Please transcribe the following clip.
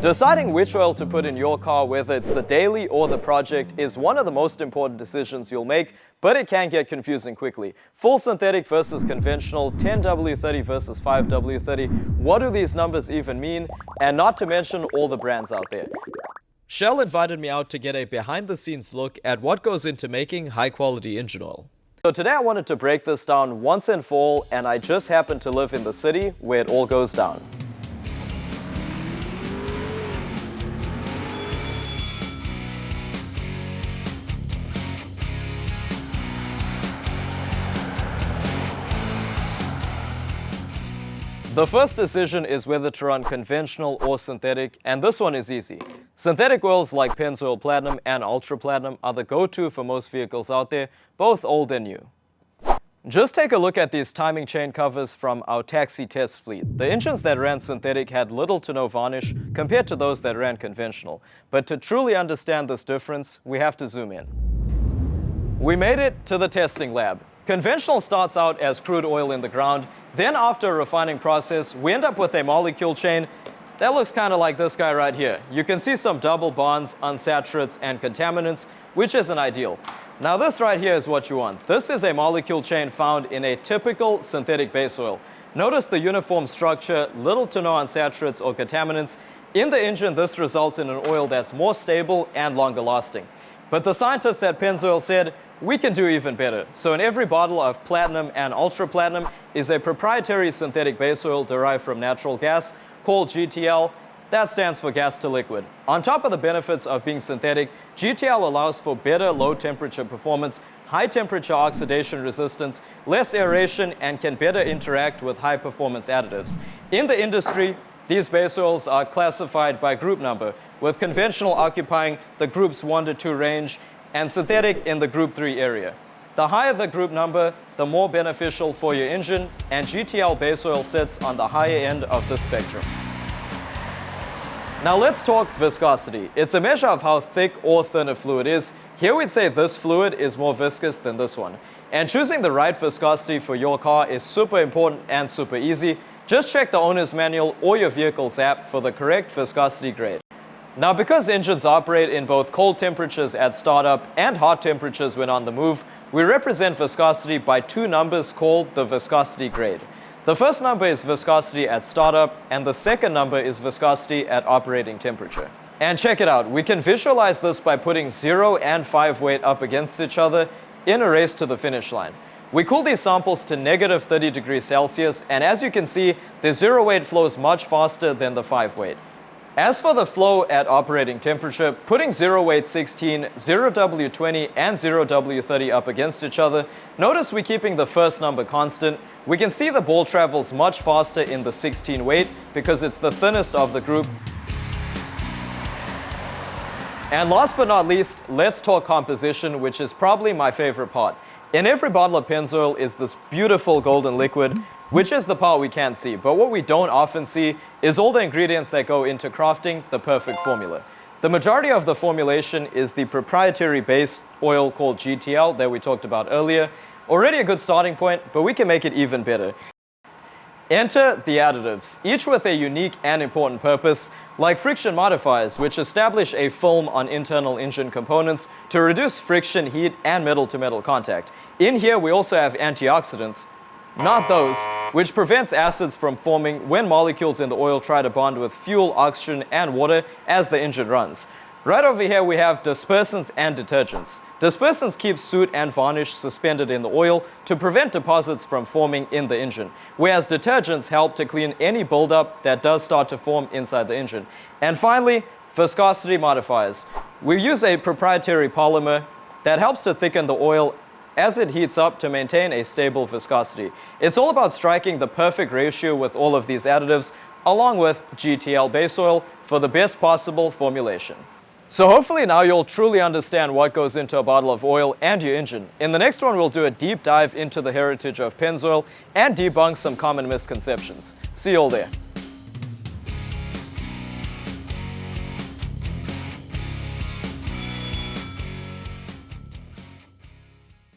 Deciding which oil to put in your car, whether it's the daily or the project, is one of the most important decisions you'll make, but it can get confusing quickly. Full synthetic versus conventional, 10W30 versus 5W30, what do these numbers even mean? And not to mention all the brands out there. Shell invited me out to get a behind-the-scenes look at what goes into making high-quality engine oil. So today I wanted to break this down once and for all, and I just happen to live in the city where it all goes down. The first decision is whether to run conventional or synthetic, and this one is easy. Synthetic oils like Pennzoil Platinum and Ultra Platinum are the go-to for most vehicles out there, both old and new. Just take a look at these timing chain covers from our taxi test fleet. The engines that ran synthetic had little to no varnish compared to those that ran conventional. But to truly understand this difference, we have to zoom in. We made it to the testing lab. Conventional starts out as crude oil in the ground. Then after a refining process, we end up with a molecule chain that looks kind of like this guy right here. You can see some double bonds, unsaturates, and contaminants, which isn't ideal. Now this right here is what you want. This is a molecule chain found in a typical synthetic base oil. Notice the uniform structure, little to no unsaturates or contaminants. In the engine, this results in an oil that's more stable and longer lasting. But the scientists at Pennzoil said, we can do even better. So in every bottle of Platinum and Ultra Platinum is a proprietary synthetic base oil derived from natural gas called GTL. That stands for gas to liquid. On top of the benefits of being synthetic, GTL allows for better low temperature performance, high temperature oxidation resistance, less aeration, and can better interact with high performance additives. In the industry, these base oils are classified by group number, with conventional occupying the groups 1 to 2 range and synthetic in the group 3 area. The higher the group number, the more beneficial for your engine, and GTL base oil sits on the higher end of the spectrum. Now let's talk viscosity. It's a measure of how thick or thin a fluid is. Here we'd say this fluid is more viscous than this one. And choosing the right viscosity for your car is super important and super easy. Just check the owner's manual or your vehicle's app for the correct viscosity grade. Now, because engines operate in both cold temperatures at startup and hot temperatures when on the move, we represent viscosity by two numbers called the viscosity grade. The first number is viscosity at startup, and the second number is viscosity at operating temperature. And check it out, we can visualize this by putting 0 and 5 weight up against each other in a race to the finish line. We cool these samples to negative 30 degrees Celsius, and as you can see, the 0 weight flows much faster than the 5 weight. As for the flow at operating temperature, putting 0 weight 16, 0W20, and 0W30 up against each other, notice we're keeping the first number constant. We can see the ball travels much faster in the 16 weight because it's the thinnest of the group. And last but not least, let's talk composition, which is probably my favorite part. In every bottle of Pennzoil is this beautiful golden liquid, which is the part we can't see. But what we don't often see is all the ingredients that go into crafting the perfect formula. The majority of the formulation is the proprietary base oil called GTL that we talked about earlier. Already a good starting point, but we can make it even better. Enter the additives, each with a unique and important purpose, like friction modifiers, which establish a film on internal engine components to reduce friction, heat, and metal-to-metal contact. In here, we also have antioxidants, not those, which prevents acids from forming when molecules in the oil try to bond with fuel, oxygen, and water as the engine runs. Right over here, we have dispersants and detergents. Dispersants keep soot and varnish suspended in the oil to prevent deposits from forming in the engine, whereas detergents help to clean any buildup that does start to form inside the engine. And finally, viscosity modifiers. We use a proprietary polymer that helps to thicken the oil as it heats up to maintain a stable viscosity. It's all about striking the perfect ratio with all of these additives, along with GTL base oil for the best possible formulation. So hopefully now you'll truly understand what goes into a bottle of oil and your engine. In the next one, we'll do a deep dive into the heritage of Pennzoil and debunk some common misconceptions. See you all there.